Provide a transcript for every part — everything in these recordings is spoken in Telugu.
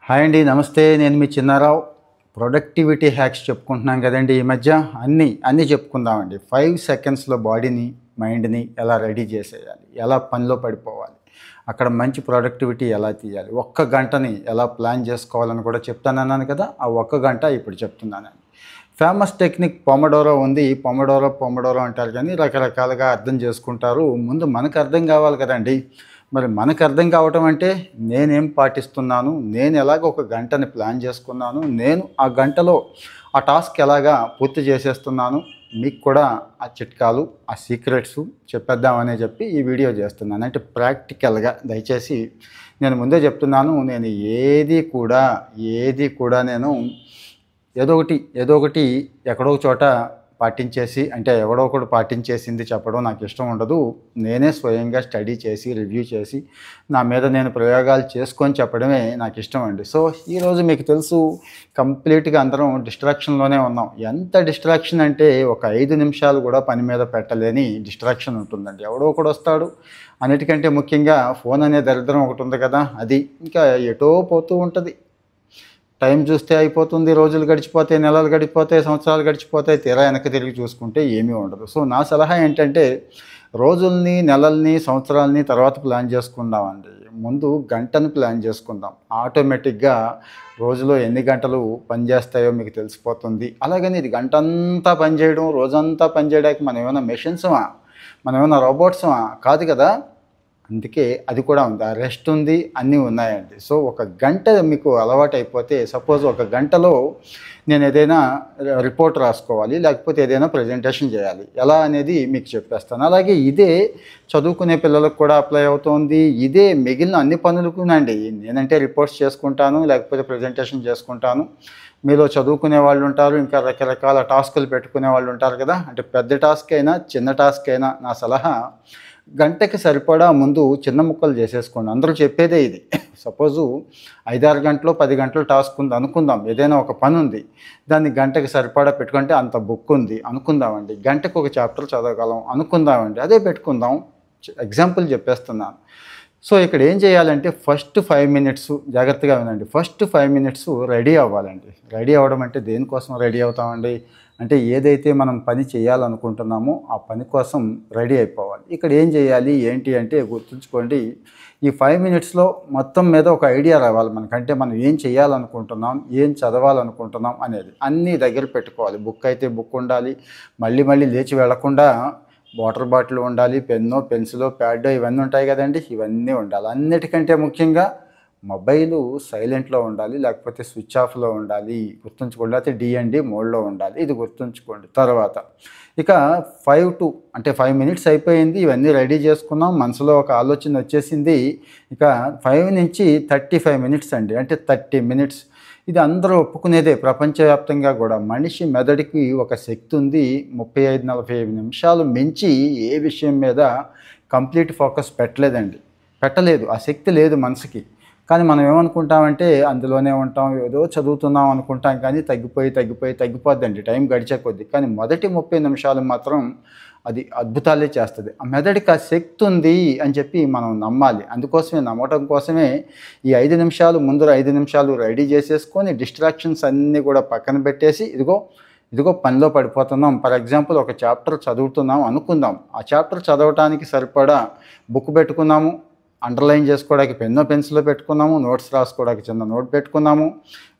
హాయ్ అండి, నమస్తే. నేను మీ చిన్నారావు. ప్రొడక్టివిటీ హ్యాక్స్ చెప్పుకుంటున్నాం కదండి ఈ మధ్య. అన్నీ చెప్పుకుందామండి. 5 సెకండ్స్లో బాడీని, మైండ్ని ఎలా రెడీ చేసేయాలి, ఎలా పనిలో పడిపోవాలి, అక్కడ మంచి ప్రొడక్టివిటీ ఎలా తీయాలి, ఒక్క గంటని ఎలా ప్లాన్ చేసుకోవాలని కూడా చెప్తానన్నాను కదా. ఆ ఒక్క గంట ఇప్పుడు చెప్తున్నానండి. ఫేమస్ టెక్నిక్ పొమడోరో ఉంది. పొమడోరో అంటారు, కానీ రకరకాలుగా అర్థం చేసుకుంటారు. ముందు మనకు అర్థం కావాలి కదండి. మరి మనకు అర్థం కావటం అంటే నేనేం పాటిస్తున్నాను, నేను ఎలాగ ఒక గంటని ప్లాన్ చేసుకున్నాను, నేను ఆ గంటలో ఆ టాస్క్ ఎలాగా పూర్తి చేసేస్తున్నాను, మీకు కూడా ఆ చిట్కాలు, ఆ సీక్రెట్స్ చెప్పేద్దామని చెప్పి ఈ వీడియో చేస్తున్నాను. అంటే ప్రాక్టికల్గా దయచేసి నేను ముందే చెప్తున్నాను, నేను ఏది కూడా నేను ఏదో ఒకటి ఎక్కడో చోట పాటించేసి, అంటే ఎవడో ఒకడు పాటించేసింది చెప్పడం నాకు ఇష్టం ఉండదు. నేనే స్వయంగా స్టడీ చేసి, రివ్యూ చేసి, నా మీద నేను ప్రయోగాలు చేసుకొని చెప్పడమే నాకు ఇష్టం అండి. సో ఈరోజు మీకు తెలుసు, కంప్లీట్గా అందరం డిస్ట్రాక్షన్లోనే ఉన్నాం. ఎంత డిస్ట్రాక్షన్ అంటే ఒక 5 నిమిషాలు కూడా పని మీద పెట్టలేని డిస్ట్రాక్షన్ ఉంటుందండి. ఎవడో ఒకడు వస్తాడు. అన్నిటికంటే ముఖ్యంగా ఫోన్ అనే దరిద్రం ఒకటి ఉంది కదా, అది ఇంకా ఎటో పోతూ ఉంటుంది. టైం చూస్తే అయిపోతుంది, రోజులు గడిచిపోతాయి, నెలలు గడిచిపోతాయి, సంవత్సరాలు గడిచిపోతాయి, తీరా వెనక్కి తిరిగి చూసుకుంటే ఏమీ ఉండదు. సో నా సలహా ఏంటంటే, రోజుల్ని, నెలల్ని, సంవత్సరాలని తర్వాత ప్లాన్ చేసుకుందామండి. ముందు గంటను ప్లాన్ చేసుకుందాం. ఆటోమేటిక్గా రోజులో ఎన్ని గంటలు పనిచేస్తాయో మీకు తెలిసిపోతుంది. అలాగని ఇది గంటంతా పనిచేయడం, రోజంతా పనిచేయడానికి మనం ఏమైనా మెషిన్సమా, మనం ఏమైనా రోబోట్సమా? కాదు కదా. అందుకే అది కూడా ఉంది, ఆ రెస్ట్ ఉంది, అన్నీ ఉన్నాయండి. సో ఒక గంట మీకు అలవాటు అయిపోతే, సపోజ్ ఒక గంటలో నేను ఏదైనా రిపోర్ట్ రాసుకోవాలి, లేకపోతే ఏదైనా ప్రజెంటేషన్ చేయాలి, ఎలా అనేది మీకు చెప్పేస్తాను. అలాగే ఇదే చదువుకునే పిల్లలకు కూడా అప్లై అవుతుంది. ఇదే మిగిలిన అన్ని పనులకునండి. నేనంటే రిపోర్ట్స్ చేసుకుంటాను, లేకపోతే ప్రజెంటేషన్ చేసుకుంటాను. మీలో చదువుకునే వాళ్ళు ఉంటారు, ఇంకా రకరకాల టాస్కులు పెట్టుకునే వాళ్ళు ఉంటారు కదా. అంటే పెద్ద టాస్క్ అయినా, చిన్న టాస్క్ అయినా నా సలహా, గంటకి సరిపడా ముందు చిన్న ముక్కలు చేసేసుకోండి. అందరూ చెప్పేదే ఇది. సపోజు 5-6 గంటలు, 10 గంటలు టాస్క్ ఉంది అనుకుందాం. ఏదైనా ఒక పని ఉంది, దాన్ని గంటకి సరిపడా పెట్టుకుంటే అంత బుక్ ఉంది అనుకుందామండి. గంటకు ఒక చాప్టర్ చదవగలం అనుకుందామండి. అదే పెట్టుకుందాం. ఎగ్జాంపుల్ చెప్పేస్తున్నాను. సో ఇక్కడ ఏం చేయాలంటే, ఫస్ట్ 5 మినిట్స్ జాగ్రత్తగా వినండి. ఫస్ట్ 5 మినిట్స్ రెడీ అవ్వాలండి. రెడీ అవ్వడం అంటే దేనికోసం రెడీ అవుతామండి అంటే, ఏదైతే మనం పని చేయాలనుకుంటున్నామో ఆ పని కోసం రెడీ అయిపోవాలి. ఇక్కడ ఏం చేయాలి ఏంటి అంటే, గుర్తుంచుకోండి, ఈ 5 మినిట్స్లో మొత్తం మీద ఒక ఐడియా రావాలి మనకంటే. మనం ఏం చేయాలనుకుంటున్నాం, ఏం చదవాలనుకుంటున్నాం అనేది అన్నీ దగ్గర పెట్టుకోవాలి. బుక్ అయితే బుక్ ఉండాలి, మళ్ళీ లేచి వెళ్లకుండా వాటర్ బాటిల్ ఉండాలి, పెన్నో, పెన్సిలో, ప్యాడో ఇవన్నీ ఉంటాయి కదండి, ఇవన్నీ ఉండాలి. అన్నిటికంటే ముఖ్యంగా మొబైలు సైలెంట్లో ఉండాలి, లేకపోతే స్విచ్ ఆఫ్లో ఉండాలి. గుర్తుంచుకోండి. లేకపోతే DND మోడ్లో ఉండాలి. ఇది గుర్తుంచుకోండి. తర్వాత ఇక 5 మినిట్స్ అయిపోయింది, ఇవన్నీ రెడీ చేసుకున్నాం, మనసులో ఒక ఆలోచన వచ్చేసింది. ఇక 5 నుంచి 35 మినిట్స్ అండి, అంటే 30 మినిట్స్. ఇది అందరూ ఒప్పుకునేదే ప్రపంచవ్యాప్తంగా కూడా. మనిషి మెదడుకి ఒక శక్తి ఉంది. 35-45 నిమిషాలు మించి ఏ విషయం మీద కంప్లీట్ ఫోకస్ పెట్టలేదు. ఆ శక్తి లేదు మనసుకి. కానీ మనం ఏమనుకుంటామంటే, అందులోనే ఉంటాం, ఏదో చదువుతున్నాం అనుకుంటాం, కానీ తగ్గిపోద్దండి టైం గడిచే కొద్దీ. కానీ మొదటి 30 నిమిషాలు మాత్రం అది అద్భుతాలే చేస్తుంది. ఆ మెదడుకి ఆ శక్తి ఉంది అని చెప్పి మనం నమ్మాలి. నమ్మటం కోసమే ఈ 5 నిమిషాలు, ముందర 5 నిమిషాలు రెడీ చేసేసుకొని, డిస్ట్రాక్షన్స్ అన్నీ కూడా పక్కన పెట్టేసి, ఇదిగో పనిలో పడిపోతున్నాం. ఫర్ ఎగ్జాంపుల్, ఒక చాప్టర్ చదువుతున్నాం అనుకుందాం. ఆ చాప్టర్ చదవటానికి సరిపడా బుక్ పెట్టుకున్నాము, అండర్లైన్ చేసుకోవడానికి పెన్నో, పెన్సిల్లో పెట్టుకున్నాము, నోట్స్ రాసుకోవడానికి చిన్న నోట్ పెట్టుకున్నాము,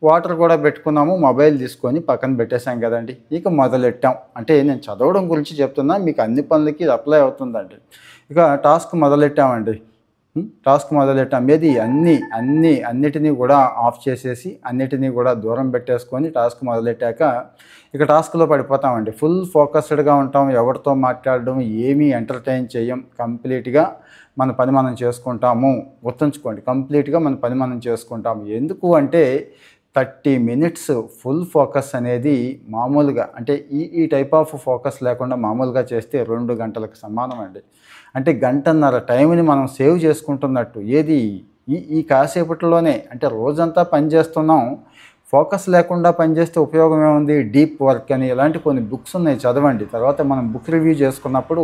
వాటర్ కూడా పెట్టుకున్నాము, మొబైల్ తీసుకొని పక్కన పెట్టేశాం కదండి. ఇక మొదలెట్టాం. అంటే నేను చదవడం గురించి చెప్తున్నా, మీకు అన్ని పనులకి ఇది అప్లై అవుతుందండి. ఇక టాస్క్ మొదలెట్టామండి. ఏది అన్నిటినీ కూడా ఆఫ్ చేసేసి, అన్నిటినీ కూడా దూరం పెట్టేసుకొని టాస్క్ మొదలెట్టాక ఇక టాస్క్లో పడిపోతామండి. ఫుల్ ఫోకస్డ్గా ఉంటాం. ఎవరితో మాట్లాడడం, ఏమీ ఎంటర్టైన్ చేయం. కంప్లీట్గా మన పని మనం చేసుకుంటాము. గుర్తుంచుకోండి, కంప్లీట్గా మన పని మనం చేసుకుంటాము. ఎందుకు అంటే, 30 మినిట్స్ ఫుల్ ఫోకస్ అనేది మామూలుగా, అంటే ఈ టైప్ ఆఫ్ ఫోకస్ లేకుండా మామూలుగా చేస్తే 2 గంటలకు సమానం అండి. అంటే గంటన్నర టైంని మనం సేవ్ చేసుకుంటున్నట్టు. ఏది ఈ కాసేపట్లోనే, అంటే రోజంతా పని చేస్తున్నాం, ఫోకస్ లేకుండా పనిచేస్తే ఉపయోగం ఏముంది? డీప్ వర్క్ అని ఇలాంటి కొన్ని బుక్స్ ఉన్నాయి, చదవండి. తర్వాత మనం బుక్ రివ్యూ చేసుకున్నప్పుడు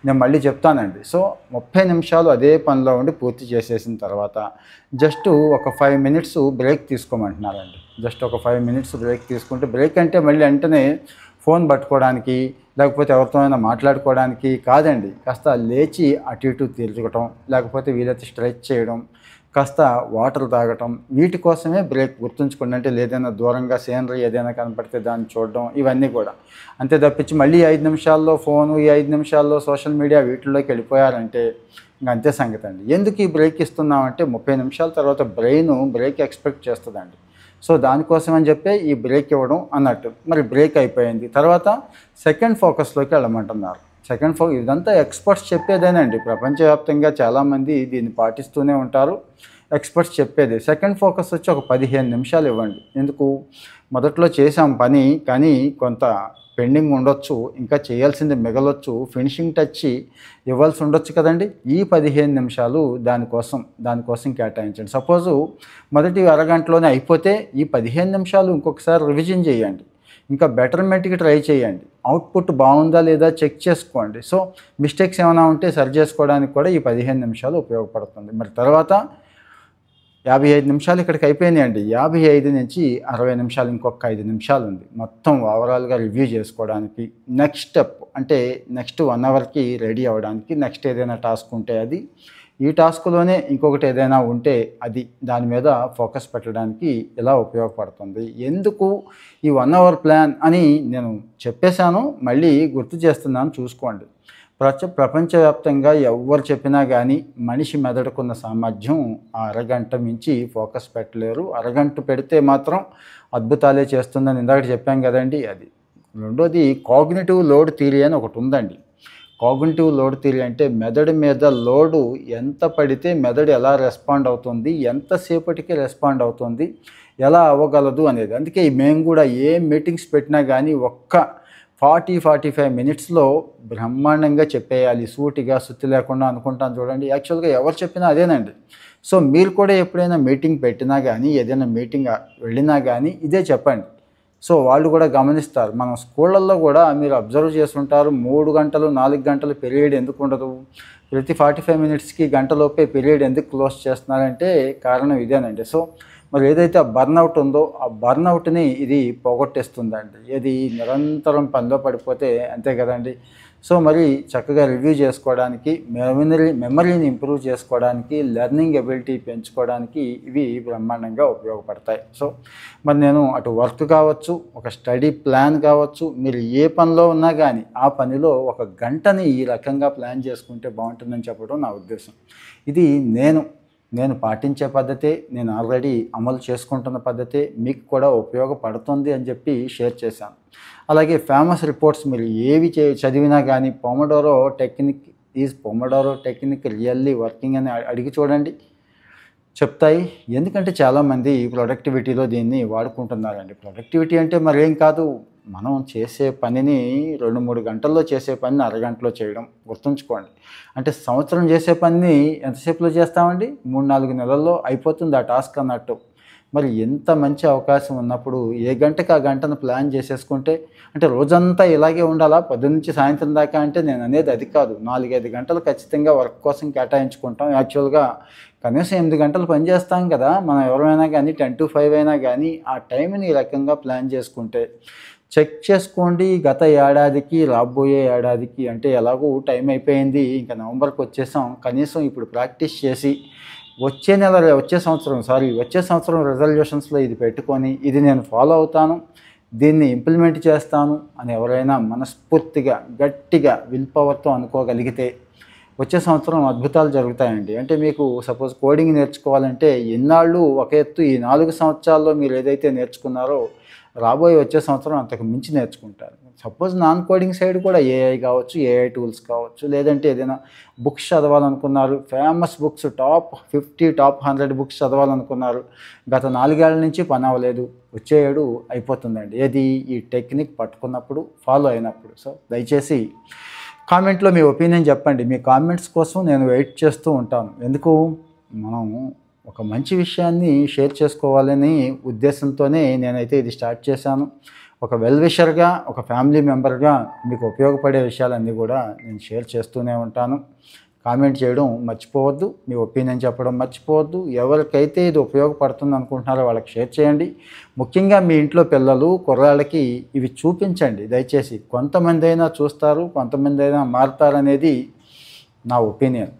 నేను మళ్ళీ చెప్తానండి. సో 30 నిమిషాలు అదే పనిలో ఉండి పూర్తి చేసేసిన తర్వాత జస్ట్ ఒక 5 మినిట్స్ బ్రేక్ తీసుకోమంటున్నారండి. జస్ట్ ఒక 5 మినిట్స్ బ్రేక్ తీసుకుంటే, బ్రేక్ అంటే మళ్ళీ వెంటనే ఫోన్ పట్టుకోవడానికి లేకపోతే ఎవరితోనైనా మాట్లాడుకోవడానికి కాదండి. కాస్త లేచి అటు ఇటు తిరగటం, లేకపోతే వీలైతే స్ట్రెచ్ చేయడం, కాస్త వాటర్ తాగటం, వీటి కోసమే బ్రేక్. గుర్తుంచుకోండి. అంటే ఏదైనా దూరంగా సీనరీ ఏదైనా కనపడితే దాన్ని చూడడం, ఇవన్నీ కూడా. అంతే తప్పించి మళ్ళీ 5 నిమిషాల్లో ఫోను, ఈ 5 నిమిషాల్లో సోషల్ మీడియా వీటిల్లోకి వెళ్ళిపోయారంటే ఇంక అంతే సంగతి అండి. ఎందుకు ఈ బ్రేక్ ఇస్తున్నామంటే 30 నిమిషాల తర్వాత బ్రెయిన్ బ్రేక్ ఎక్స్పెక్ట్ చేస్తుందండి. సో దానికోసం అని చెప్పే ఈ బ్రేక్ ఇవ్వడం అన్నట్టు. మరి బ్రేక్ అయిపోయింది, తర్వాత సెకండ్ ఫోకస్లోకి వెళ్ళమంటున్నారు. ఇదంతా ఎక్స్పర్ట్స్ చెప్పేదేనండి. ప్రపంచవ్యాప్తంగా చాలామంది దీన్ని పాటిస్తూనే ఉంటారు. ఎక్స్పర్ట్స్ చెప్పేది సెకండ్ ఫోకస్ వచ్చి ఒక 15 నిమిషాలు ఇవ్వండి. ఎందుకు? మొదట్లో చేసాం పని, కానీ కొంత పెండింగ్ ఉండొచ్చు, ఇంకా చేయాల్సింది మిగలొచ్చు, ఫినిషింగ్ టచ్ ఇవ్వాల్సి ఉండొచ్చు కదండి. ఈ 15 నిమిషాలు దానికోసం కేటాయించండి. సపోజు మొదటి అరగంటలోనే అయిపోతే ఈ 15 నిమిషాలు ఇంకొకసారి రివిజన్ చేయండి. ఇంకా బెటర్మెంట్కి ట్రై చేయండి. అవుట్పుట్ బాగుందా లేదా చెక్ చేసుకోండి. సో మిస్టేక్స్ ఏమైనా ఉంటే సరి చేసుకోవడానికి కూడా ఈ 15 నిమిషాలు ఉపయోగపడుతుంది. మరి తర్వాత 55 నిమిషాలు ఇక్కడికి అయిపోయినాయండి. 55 నుంచి 60 నిమిషాలు, ఇంకొక 5 నిమిషాలు ఉంది మొత్తం ఓవరాల్గా రివ్యూ చేసుకోవడానికి. నెక్స్ట్ స్టెప్ అంటే నెక్స్ట్ 1 అవర్కి రెడీ అవ్వడానికి, నెక్స్ట్ ఏదైనా టాస్క్ ఉంటే అది, ఈ టాస్క్లోనే ఇంకొకటి ఏదైనా ఉంటే అది, దాని మీద ఫోకస్ పెట్టడానికి ఇలా ఉపయోగపడుతుంది. ఎందుకు ఈ 1 అవర్ ప్లాన్ అని నేను చెప్పేశాను, మళ్ళీ గుర్తు చేస్తున్నాను, చూసుకోండి. ప్రపంచవ్యాప్తంగా ఎవరు చెప్పినా కానీ మనిషి మెదడుకున్న సామర్థ్యం ఆ అరగంట మించి ఫోకస్ పెట్టలేరు. అరగంట పెడితే మాత్రం అద్భుతాలే చేస్తుందని ఇందాక చెప్పాం కదండి. అది. రెండోది కాగ్నిటివ్ లోడ్ థియరీ అని ఒకటి ఉందండి. కాగ్నిటివ్ లోడ్ థియరీ అంటే మెదడు మీద లోడు ఎంత పడితే మెదడు ఎలా రెస్పాండ్ అవుతుంది, ఎంతసేపటికి రెస్పాండ్ అవుతుంది, ఎలా అవ్వగలదు అనేది. అందుకే మేము కూడా ఏ మీటింగ్స్ పెట్టినా కానీ ఒక్క 40-45 మినిట్స్లో బ్రహ్మాండంగా చెప్పేయాలి, సూటిగా సుత్తి లేకుండా అనుకుంటాను చూడండి. యాక్చువల్గా ఎవరు చెప్పినా అదేనండి. సో మీరు కూడా ఎప్పుడైనా మీటింగ్ పెట్టినా కానీ, ఏదైనా మీటింగ్ వెళ్ళినా కానీ ఇదే చెప్పండి. సో వాళ్ళు కూడా గమనిస్తారు. మనం స్కూళ్ళల్లో కూడా మీరు అబ్జర్వ్ చేస్తుంటారు, 3 గంటలు 4 గంటలు పీరియడ్ ఎందుకు ఉండదు? ప్రతి 45 మినిట్స్కి గంటలోపే పీరియడ్ ఎందుకు క్లోజ్ చేస్తున్నారంటే కారణం ఇదేనండి. సో మరి ఏదైతే ఆ బర్న్అవుట్ ఉందో ఆ బర్న్అవుట్ని ఇది పోగొట్టేస్తుందండి. ఇది నిరంతరం పనిలో పడిపోతే అంతే కదండి. సో మరి చక్కగా రివ్యూ చేసుకోవడానికి, మెమరీని ఇంప్రూవ్ చేసుకోవడానికి, లెర్నింగ్ ఎబిలిటీ పెంచుకోవడానికి ఇవి బ్రహ్మాండంగా ఉపయోగపడతాయి. సో మరి నేను అటు వర్క్ కావచ్చు, ఒక స్టడీ ప్లాన్ కావచ్చు, మీరు ఏ పనిలో ఉన్నా కానీ ఆ పనిలో ఒక గంటని ఈ రకంగా ప్లాన్ చేసుకుంటే బాగుంటుందని చెప్పడం నా ఉద్దేశం. ఇది నేను పాటించే పద్ధతే, నేను ఆల్రెడీ అమలు చేసుకుంటున్న పద్ధతే, మీకు కూడా ఉపయోగపడుతుంది అని చెప్పి షేర్ చేశాను. అలాగే ఫేమస్ రిపోర్ట్స్ మీరు ఏవి చదివినా కానీ పొమడోరో టెక్నిక్ రియల్లీ వర్కింగ్ అని అడిగి చూడండి, చెప్తాయి. ఎందుకంటే చాలామంది ప్రొడక్టివిటీలో దీన్ని వాడుకుంటున్నారండి. ప్రొడక్టివిటీ అంటే మరేం కాదు, మనం చేసే పనిని 2-3 గంటల్లో చేసే పనిని అరగంటలో చేయడం. గుర్తుంచుకోండి. అంటే సంవత్సరం చేసే పనిని ఎంతసేపులో చేస్తామండి? 3-4 నెలల్లో అయిపోతుంది ఆ టాస్క్ అన్నట్టు. మరి ఎంత మంచి అవకాశం ఉన్నప్పుడు ఏ గంటకి ఆ గంటను ప్లాన్ చేసేసుకుంటే, అంటే రోజంతా ఇలాగే ఉండాలా పొద్దున్న నుంచి సాయంత్రం దాకా అంటే నేను అనేది అది కాదు. 4-5 గంటలు ఖచ్చితంగా వర్క్ కోసం కేటాయించుకుంటాం. యాక్చువల్గా కనీసం 8 గంటలు పని చేస్తాం కదా మనం ఎవరైనా కానీ, 10 to 5 అయినా కానీ ఆ టైంని ఈ రకంగా ప్లాన్ చేసుకుంటే. చెక్ చేసుకోండి, గత ఏడాదికి రాబోయే ఏడాదికి, అంటే ఎలాగో టైం అయిపోయింది, ఇంకా నవంబర్కి వచ్చేసాం, కనీసం ఇప్పుడు ప్రాక్టీస్ చేసి వచ్చే సంవత్సరం రిజల్యూషన్స్లో ఇది పెట్టుకొని ఇది నేను ఫాలో అవుతాను, దీన్ని ఇంప్లిమెంట్ చేస్తాను అని ఎవరైనా మనస్ఫూర్తిగా గట్టిగా విల్ పవర్తో అనుకోగలిగితే వచ్చే సంవత్సరం అద్భుతాలు జరుగుతాయండి. అంటే మీకు సపోజ్ కోడింగ్ నేర్చుకోవాలంటే ఇన్నాళ్ళు ఒక ఎత్తు, ఈ 4 సంవత్సరాల్లో మీరు ఏదైతే నేర్చుకున్నారో రాబోయే వచ్చే సంవత్సరం అంతకు మించి నేర్చుకుంటారు. సపోజ్ నాన్ కోడింగ్ సైడ్ కూడా ఏఐ కావచ్చు, ఏఐ టూల్స్ కావచ్చు, లేదంటే ఏదైనా బుక్స్ చదవాలనుకున్నారు, famous books top 50 top 100 books చదవాలనుకున్నారు, గత 4 ఏళ్ల నుంచి పని అవ్వలేదు, వచ్చే ఏడు అయిపోతుందండి. ఏది? ఈ టెక్నిక్ పట్టుకున్నప్పుడు, ఫాలో అయినప్పుడు. సో దయచేసి కామెంట్లో మీ ఒపీనియన్ చెప్పండి. మీ కామెంట్స్ కోసం నేను వెయిట్ చేస్తూ ఉంటాను. ఎందుకు? మనం ఒక మంచి విషయాన్ని షేర్ చేసుకోవాలని ఉద్దేశంతోనే నేనైతే ఇది స్టార్ట్ చేశాను. ఒక వెల్ విషర్‌గా, ఒక ఫ్యామిలీ మెంబర్‌గా మీకు ఉపయోగపడే విషయాలన్నీ కూడా నేను షేర్ చేస్తూనే ఉంటాను. కామెంట్ చేయడం మర్చిపోవద్దు. మీ ఒపీనియన్ చెప్పడం మర్చిపోవద్దు. ఎవరికైతే ఇది ఉపయోగపడుతుంది అనుకుంటున్నారో వాళ్ళకి షేర్ చేయండి. ముఖ్యంగా మీ ఇంట్లో పిల్లలు, కుర్రాళ్ళకి ఇవి చూపించండి దయచేసి. కొంతమందైనా చూస్తారు, కొంతమందైనా మారుతారనేది నా ఒపీనియన్.